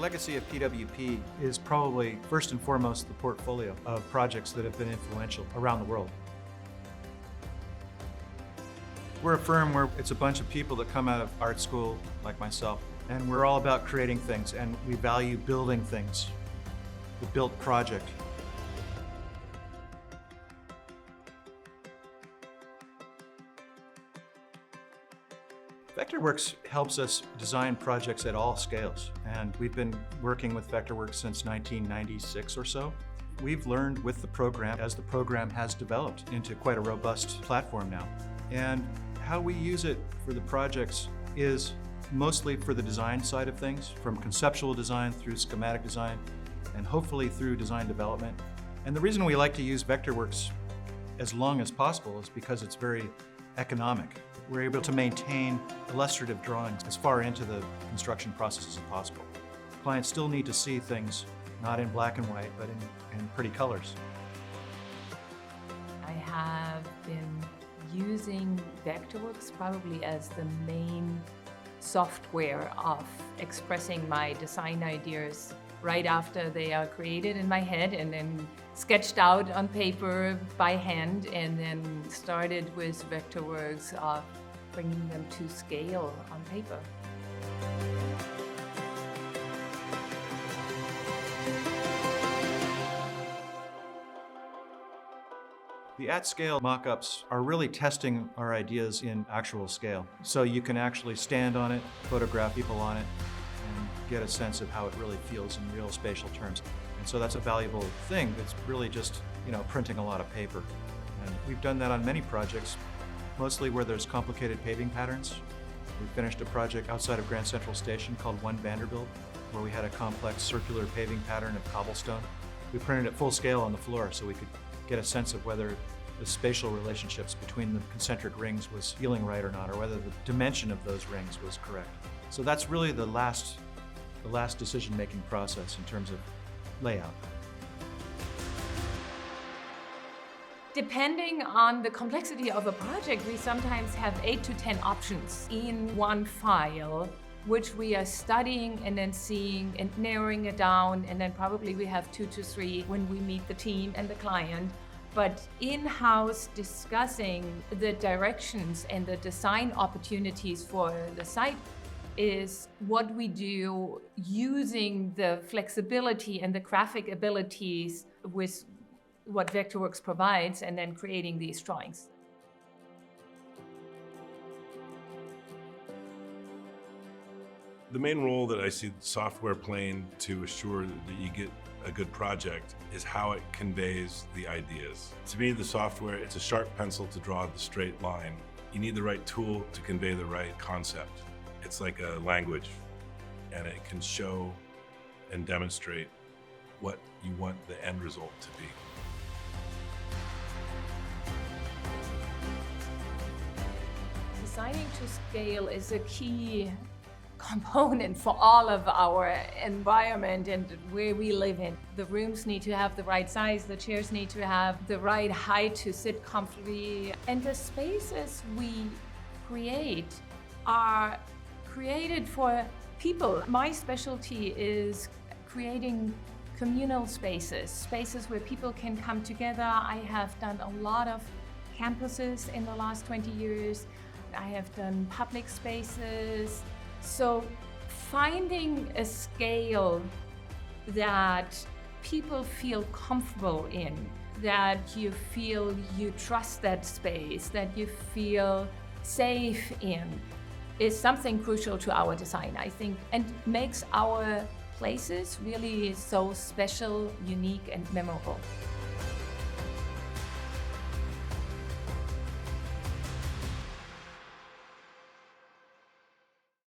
legacy of PWP is probably first and foremost the portfolio of projects that have been influential around the world. We're a firm where it's a bunch of people that come out of art school, like myself, and we're all about creating things, and we value building things, the built project. Vectorworks helps us design projects at all scales, and we've been working with Vectorworks since 1996 or so. We've learned with the program as the program has developed into quite a robust platform now. And how we use it for the projects is mostly for the design side of things, from conceptual design through schematic design, and hopefully through design development. And the reason we like to use Vectorworks as long as possible is because it's very economic. We're able to maintain illustrative drawings as far into the construction process as possible. Clients still need to see things not in black and white, but in pretty colors. I have been using Vectorworks probably as the main software of expressing my design ideas right after they are created in my head and then sketched out on paper by hand, and then started with Vectorworks of bringing them to scale on paper. The at-scale mock-ups are really testing our ideas in actual scale. So you can actually stand on it, photograph people on it, and get a sense of how it really feels in real spatial terms. And so that's a valuable thing. It's really just, printing a lot of paper. And we've done that on many projects, mostly where there's complicated paving patterns. We finished a project outside of Grand Central Station called 1 Vanderbilt, where we had a complex circular paving pattern of cobblestone. We printed it full scale on the floor so we could get a sense of whether the spatial relationships between the concentric rings was feeling right or not, or whether the dimension of those rings was correct. So that's really the last decision-making process in terms of layout. Depending on the complexity of a project, we sometimes have 8 to 10 options in one file, which we are studying and then seeing and narrowing it down, and then probably we have 2 to 3 when we meet the team and the client. But in-house discussing the directions and the design opportunities for the site is what we do using the flexibility and the graphic abilities with what Vectorworks provides, and then creating these drawings. The main role that I see software playing to assure that you get a good project is how it conveys the ideas. To me, the software, it's a sharp pencil to draw the straight line. You need the right tool to convey the right concept. It's like a language, and it can show and demonstrate what you want the end result to be. Designing to scale is a key component for all of our environment and where we live in. The rooms need to have the right size, the chairs need to have the right height to sit comfortably, and the spaces we create are created for people. My specialty is creating communal spaces where people can come together. I have done a lot of campuses in the last 20 years. I have done public spaces. So finding a scale that people feel comfortable in, that you feel you trust that space, that you feel safe in, is something crucial to our design, I think, and makes our places really so special, unique, and memorable.